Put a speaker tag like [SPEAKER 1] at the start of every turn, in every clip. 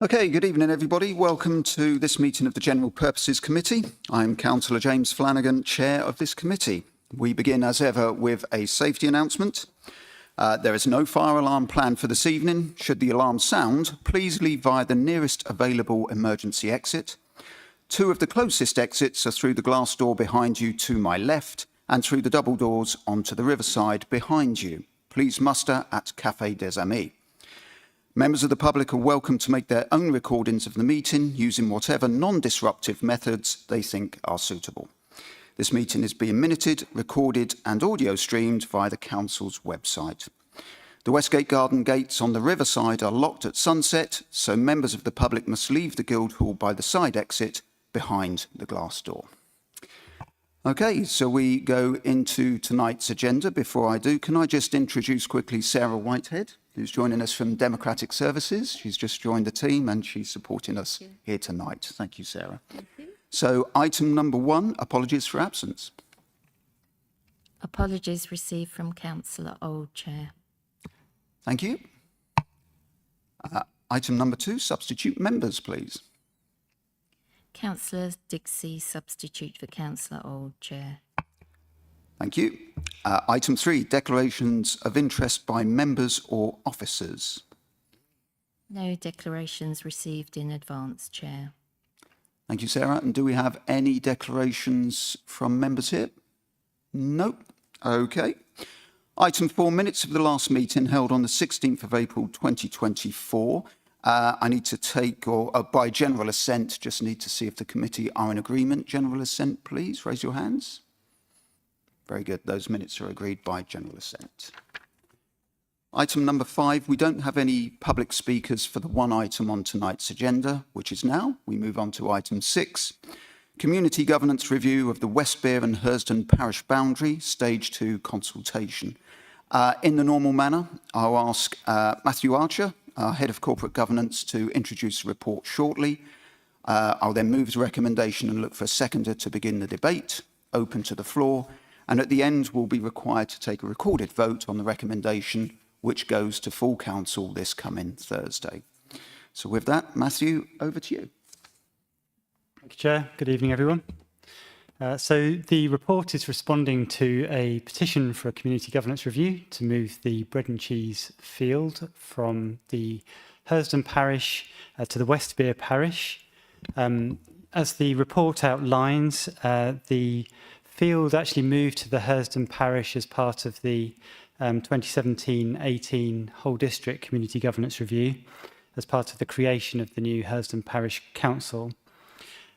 [SPEAKER 1] Okay, good evening, everybody. Welcome to this meeting of the General Purposes Committee. I'm Councillor James Flanagan, Chair of this committee. We begin, as ever, with a safety announcement. There is no fire alarm planned for this evening. Should the alarm sound, please leave via the nearest available emergency exit. Two of the closest exits are through the glass door behind you to my left and through the double doors onto the riverside behind you. Please muster at Café des Amis. Members of the public are welcome to make their own recordings of the meeting using whatever non-disruptive methods they think are suitable. This meeting is being minuted, recorded and audio streamed via the Council's website. The Westgate Garden gates on the riverside are locked at sunset, so members of the public must leave the Guildhall by the side exit behind the glass door. Okay, so we go into tonight's agenda. Before I do, can I just introduce quickly Sarah Whitehead, who's joining us from Democratic Services. She's just joined the team and she's supporting us here tonight. Thank you, Sarah.
[SPEAKER 2] Thank you.
[SPEAKER 1] So item number 1, apologies for absence.
[SPEAKER 2] Apologies received from Councillor Old, Chair.
[SPEAKER 1] Thank you. Item number 2, substitute members, please.
[SPEAKER 2] Councillor Dixie, substitute for Councillor Old, Chair.
[SPEAKER 1] Thank you. Item 3, declarations of interest by members or officers.
[SPEAKER 2] No declarations received in advance, Chair.
[SPEAKER 1] Thank you, Sarah. And do we have any declarations from members here? No. Okay. Item 4, minutes of the last meeting held on the 16th of April 2024. I need to take, or by general assent, just need to see if the committee are in agreement. General assent, please. Raise your hands. Very good. Those minutes are agreed by general assent. Item number 5, we don't have any public speakers for the one item on tonight's agenda, which is now. We move on to item 6, community governance review of the Westbere and Hersden parish boundary, stage 2 consultation. In the normal manner, I'll ask Matthew Archer, our Head of Corporate Governance, to introduce the report shortly. I'll then move the recommendation and look for a seconder to begin the debate, open to the floor, and at the end we'll be required to take a recorded vote on the recommendation, which goes to full council this coming Thursday. So with that, Matthew, over to you.
[SPEAKER 3] Thank you, Chair. Good evening, everyone. So the report is responding to a petition for a community governance review to move the bread and cheese field from the Hersden parish to the Westbere parish. As the report outlines, the field actually moved to the Hersden parish as part of the 2017-18 whole district community governance review as part of the creation of the new Hersden Parish Council.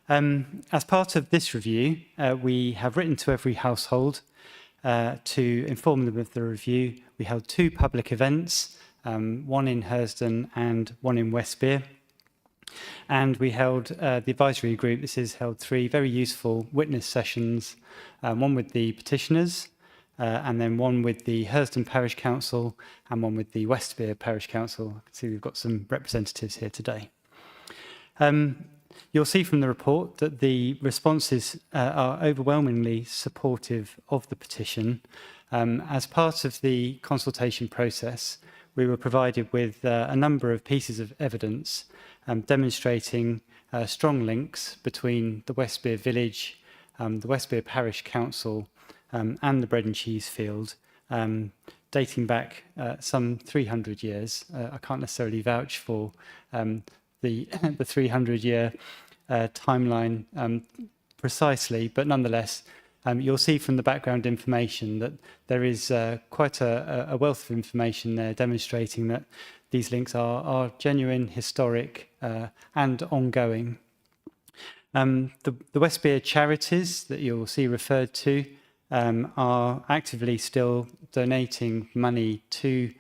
[SPEAKER 3] As part of this review, we have written to every household to inform them of the review. We held 2 public events, one in Hersden and one in Westbere. And we held the advisory group. This is held 3 very useful witness sessions, one with the petitioners, and then one with the Hersden Parish Council and one with the Westbere Parish Council. I can see we've got some representatives here today. You'll see from the report that the responses are overwhelmingly supportive of the petition. As part of the consultation process, we were provided with a number of pieces of evidence demonstrating strong links between the Westbere village, the Westbere Parish Council and the bread and cheese field, dating back some 300 years. I can't necessarily vouch for the 300-year timeline precisely, but nonetheless, you'll see from the background information that there is quite a wealth of information there demonstrating that these links are genuine, historic, and ongoing. The Westbere charities that you'll see referred to are actively still donating money to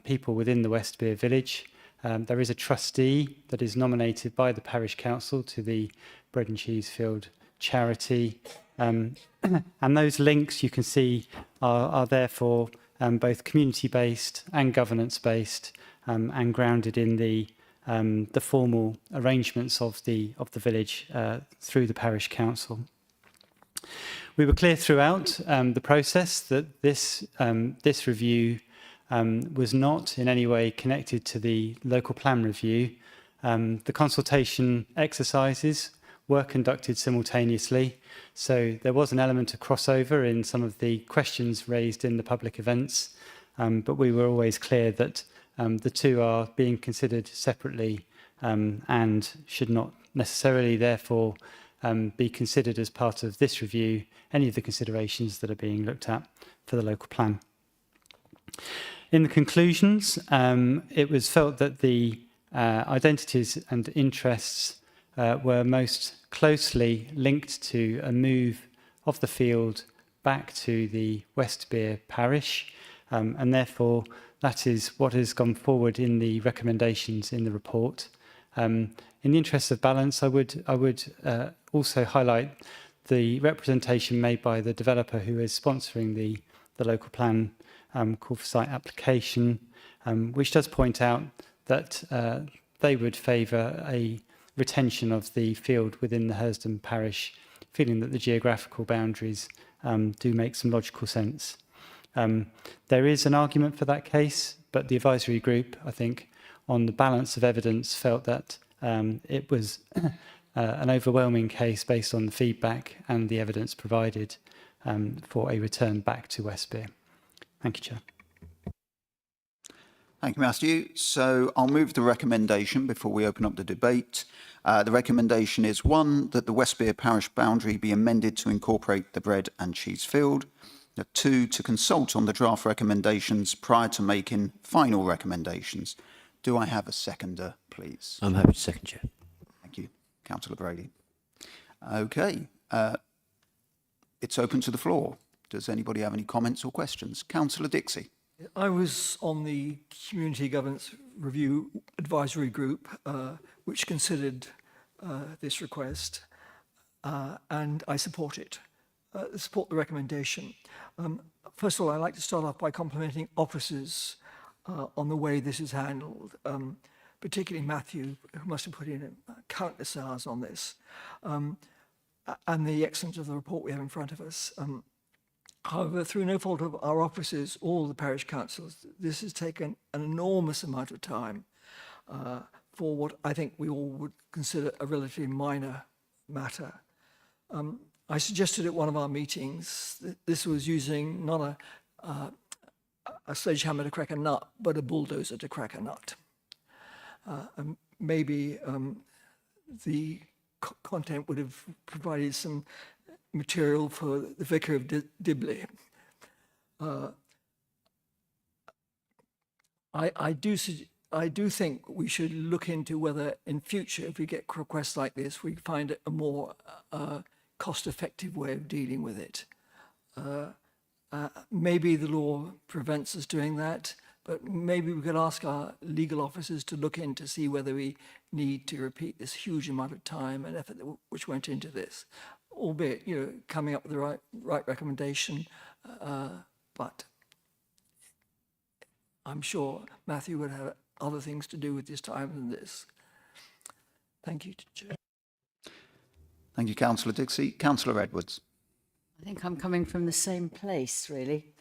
[SPEAKER 3] people within the Westbere village. There is a trustee that is nominated by the parish council to the Bread and Cheese Field charity. And those links you can see are therefore both community-based and governance-based and grounded in the formal arrangements of the village through the parish council. We were clear throughout the process that this review was not in any way connected to the local plan review The consultation exercises were conducted simultaneously, so there was an element of crossover in some of the questions raised in the public events, but we were always clear that the two are being considered separately and should not necessarily, therefore, be considered as part of this review, any of the considerations that are being looked at for the local plan. In the conclusions, it was felt that the identities and interests were most closely linked to a move of the field back to the Westbere parish, and therefore that is what has gone forward in the recommendations in the report. In the interest of balance, I would also highlight the representation made by the developer who is sponsoring the local plan call for site application, which does point out that they would favour a retention of the field within the Hurstone parish, feeling that the geographical boundaries do make some logical sense. There is an argument for that case, but the advisory group, I think, on the balance of evidence, felt that it was an overwhelming case based on the feedback and the evidence provided for a return back to Westbere. Thank you, Chair.
[SPEAKER 1] Thank you, Matthew. So I'll move the recommendation before we open up the debate. The recommendation is 1, that the Westbere parish boundary be amended to incorporate the bread and cheese field. 2, to consult on the draft recommendations prior to making final recommendations. Do I have a seconder, please?
[SPEAKER 4] I'm happy to second, Chair.
[SPEAKER 1] Thank you. Councillor Brady. Okay. It's open to the floor. Does anybody have any comments or questions? Councillor Dixie.
[SPEAKER 5] I was on the Community Governance Review Advisory Group, which considered this request, and I support it. Support the recommendation. First of all, I'd like to start off by complimenting officers on the way this is handled, particularly Matthew, who must have put in countless hours on this, and the excellence of the report we have in front of us. However, through no fault of our officers, all the parish councils, this has taken an enormous amount of time for what I think we all would consider a relatively minor matter. I suggested at one of our meetings that this was using not a sledgehammer to crack a nut, but a bulldozer to crack a nut. And maybe the content would have provided some material for the Vicar of Dibley. I do think we should look into whether in future, if we get requests like this, we find a more cost-effective way of dealing with it. Maybe the law prevents us doing that, but maybe we could ask our legal officers to look in to see whether we need to repeat this huge amount of time and effort which went into this, albeit, coming up with the right recommendation. But I'm sure Matthew would have other things to do with his time than this. Thank you, Chair.
[SPEAKER 1] Thank you, Councillor Dixie. Councillor Edwards.
[SPEAKER 6] I think I'm coming from the same place, really.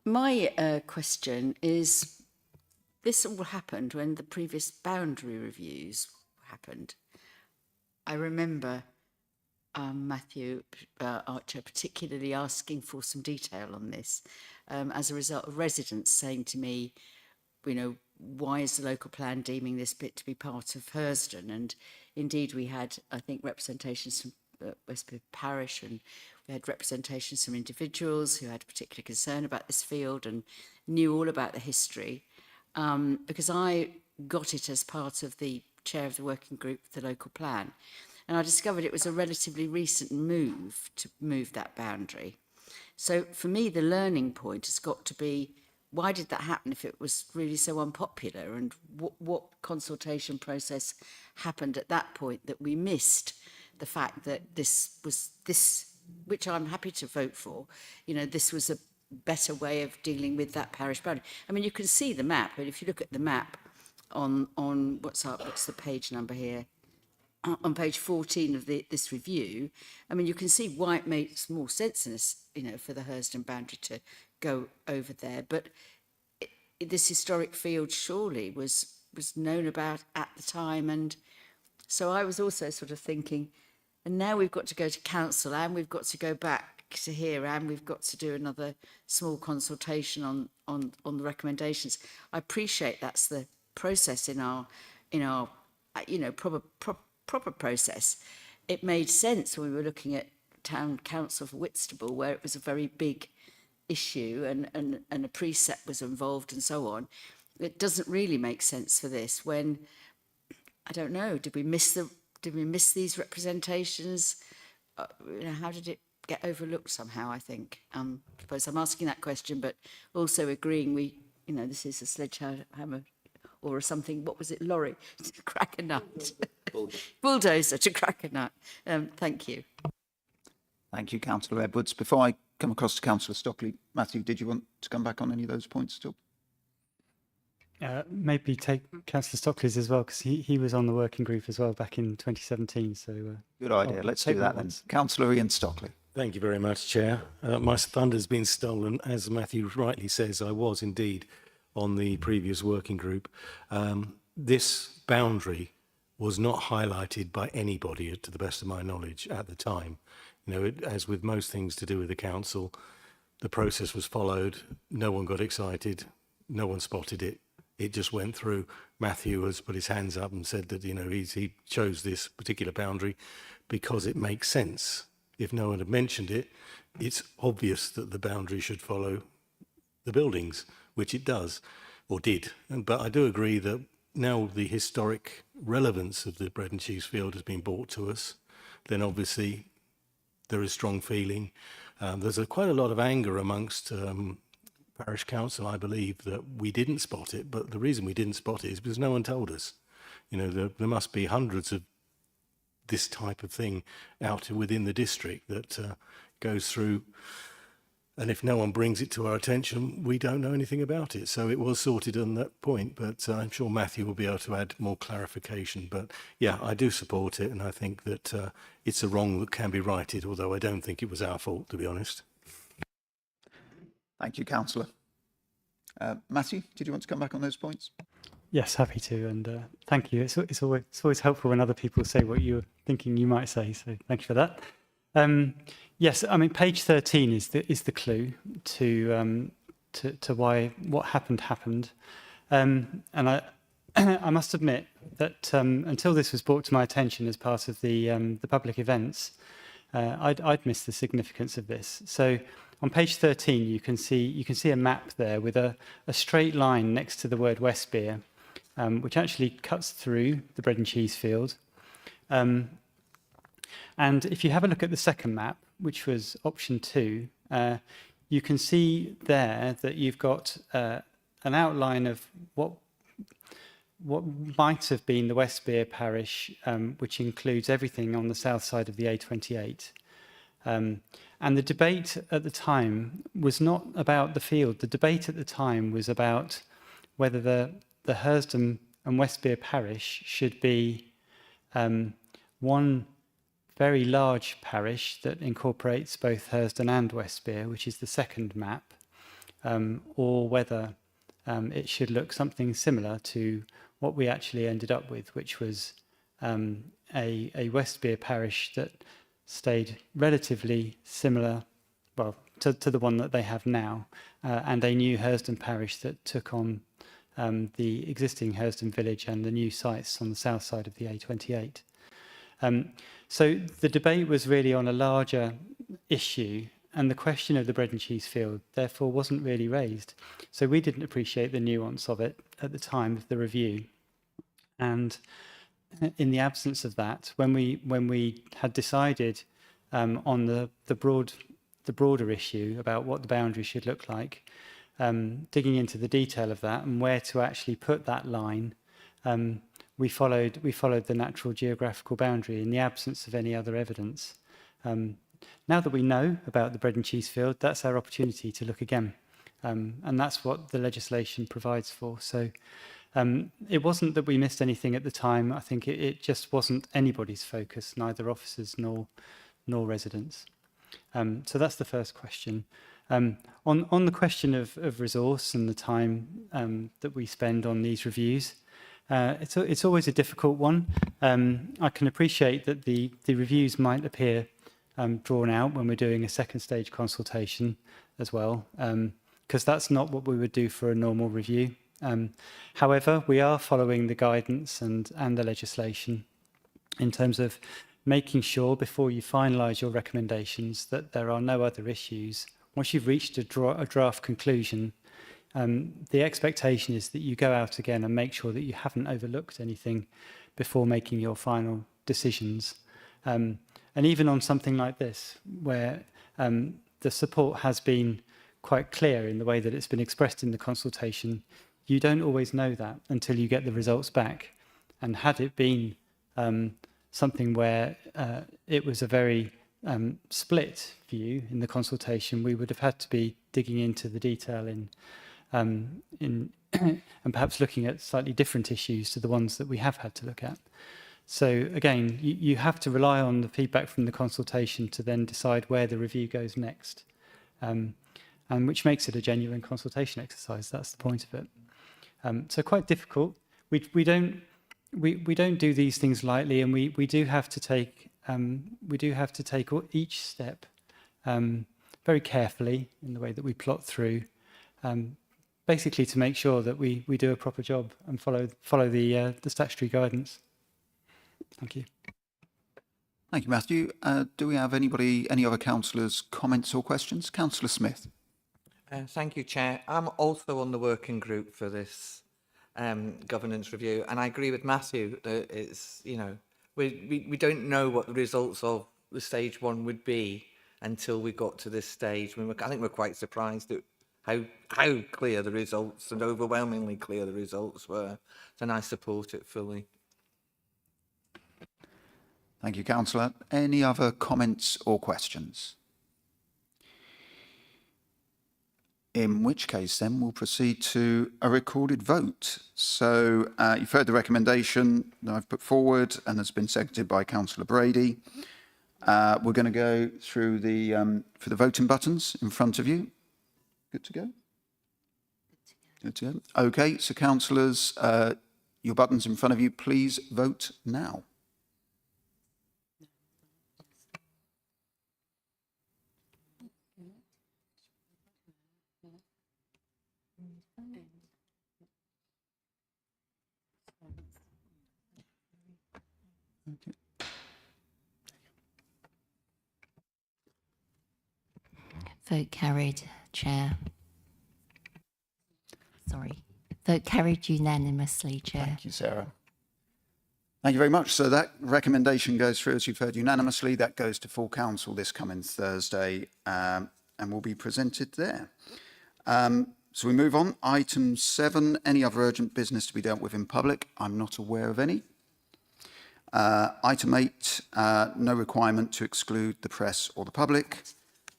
[SPEAKER 6] My question is, this all happened when the previous boundary reviews happened. I remember Matthew Archer particularly asking for some detail on this as a result of residents saying to me, why is the local plan deeming this bit to be part of Hurstone? And indeed, we had, I think, representations from Westbere Parish, and we had representations from individuals who had particular concern about this field and knew all about the history, because I got it as part of the chair of the working group for the local plan. And I discovered it was a relatively recent move to move that boundary. So for me, the learning point has got to be, why did that happen if it was really so unpopular? And what consultation process happened at that point that we missed the fact that this, which I'm happy to vote for, this was a better way of dealing with that parish boundary. I mean, you can see the map, and if you look at the map on what's the page number here? On page 14 of this review, I mean, you can see why it makes more sense in this, for the Hurstone boundary to go over there. But this historic field surely was was known about at the time. And so I was also sort of thinking, and now we've got to go to council, and we've got to go back to here, and we've got to do another small consultation on the recommendations. I appreciate that's the process in our proper process. It made sense when we were looking at Town Council for Whitstable, where it was a very big issue and a precept was involved and so on. It doesn't really make sense for this when, I don't know, did we miss these representations? How did it get overlooked somehow, I think? I suppose I'm asking that question, but also agreeing this is a sledgehammer or something, what was it, lorry, to crack a nut. Bulldozer to crack a nut. Thank you.
[SPEAKER 1] Thank you, Councillor Edwards. Before I come across to Councillor Stockley, Matthew, did you want to come back on any of those points at all?
[SPEAKER 3] Maybe take Councillor Stockley's as well, because he was on the working group as well back in 2017. So
[SPEAKER 1] Good idea. Let's do that then. Councillor Ian Stockley.
[SPEAKER 4] Thank you very much, Chair. My thunder's been stolen. As Matthew rightly says, I was indeed on the previous working group. This boundary was not highlighted by anybody, to the best of my knowledge, at the time. As with most things to do with the council, the process was followed. No one got excited. No one spotted it. It just went through. Matthew has put his hands up and said that, he chose this particular boundary because it makes sense. If no one had mentioned it, it's obvious that the boundary should follow the buildings, which it does, or did. But I do agree that now the historic relevance of the bread and cheese field has been brought to us, then obviously there is strong feeling. There's quite a lot of anger amongst Parish Council, I believe, that we didn't spot it. But the reason we didn't spot it is because no one told us. There must be hundreds of this type of thing out within the district that goes through. And if no one brings it to our attention, we don't know anything about it. So it was sorted on that point, but I'm sure Matthew will be able to add more clarification. But yeah, I do support it, and I think that it's a wrong that can be righted, although I don't think it was our fault, to be honest.
[SPEAKER 1] Thank you, Councillor. Matthew, did you want to come back on those points?
[SPEAKER 3] yes, happy to, and thank you. It's always helpful when other people say what you're thinking you might say. So thank you for that. Yes, I mean page 13 is the clue to why what happened, and I must admit that until this was brought to my attention as part of the public events, I'd missed the significance of this. So on page 13, you can see a map there with a straight line next to the word Westbere, which actually cuts through the bread and cheese field. And if you have a look at the second map, which was option 2, you can see there that you've got an outline of what might have been the Westbere parish, which includes everything on the south side of the A28. And the debate at the time was not about the field. The debate at the time was about whether the Hersden and Westbere parish should be one very large parish that incorporates both Hersden and Westbere, which is the second map, or whether it should look something similar to what we actually ended up with, which was a Westbere parish that stayed relatively similar, well, to the one that they have now, and a new Hersden parish that took on the existing Hersden village and the new sites on the south side of the A28. So the debate was really on a larger issue, and the question of the bread and cheese field therefore wasn't really raised. So we didn't appreciate the nuance of it at the time of the review. And in the absence of that, when we had decided on the broader issue about what the boundary should look like, digging into the detail of that and where to actually put that line, we followed the natural geographical boundary in the absence of any other evidence. Now that we know about the bread and cheese field, that's our opportunity to look again, and that's what the legislation provides for. So it wasn't that we missed anything at the time. I think it just wasn't anybody's focus, neither officers nor residents. So that's the first question. On the question of resource and the time that we spend on these reviews, It's always a difficult one. I can appreciate that the reviews might appear drawn out when we're doing a second stage consultation as well, because that's not what we would do for a normal review. However, we are following the guidance and the legislation in terms of making sure before you finalise your recommendations that there are no other issues. Once you've reached a draft conclusion, the expectation is that you go out again and make sure that you haven't overlooked anything before making your final decisions. And even on something like this, where the support has been quite clear in the way that it's been expressed in the consultation, you don't always know that until you get the results back. And had it been something where it was a very split view in the consultation, we would have had to be digging into the detail and perhaps looking at slightly different issues to the ones that we have had to look at. So again, you have to rely on the feedback from the consultation to then decide where the review goes next, and which makes it a genuine consultation exercise. That's the point of it. So quite difficult. We don't do these things lightly, and we do have to take each step very carefully in the way that we plot through, basically to make sure that we do a proper job and follow the statutory guidance. Thank you.
[SPEAKER 1] Thank you, Matthew. Do we have any other councillors' comments or questions? Councillor Smith.
[SPEAKER 7] Thank you, Chair. I'm also on the working group for this governance review, and I agree with Matthew that it's, you know, we don't know what the results of the stage one would be until we got to this stage. I mean, I think we're quite surprised at how clear the results and overwhelmingly clear the results were, and I support it fully.
[SPEAKER 1] Thank you, Councillor. Any other comments or questions? In which case, then, we'll proceed to a recorded vote. So you've heard the recommendation that I've put forward and has been seconded by Councillor Brady. We're going to go through for the voting buttons in front of you. Good to go? Good to go. Okay, so councillors, your buttons in front of you, please vote now.
[SPEAKER 2] Vote carried, Chair. Sorry. Vote carried unanimously, Chair.
[SPEAKER 1] Thank you, Sarah. Thank you very much. So that recommendation goes through, as you've heard, unanimously. That goes to full council this coming Thursday and will be presented there. So we move on. Item 7, any other urgent business to be dealt with in public? I'm not aware of any. Item 8, no requirement to exclude the press or the public.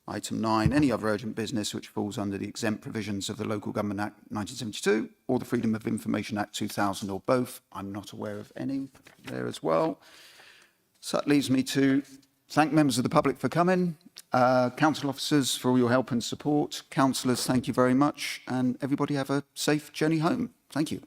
[SPEAKER 1] Item 9, any other urgent business which falls under the exempt provisions of the Local Government Act 1972 or the Freedom of Information Act 2000 or both. I'm not aware of any there as well. So that leaves me to thank members of the public for coming, council officers for all your help and support, councillors, thank you very much, and everybody have a safe journey home. Thank you.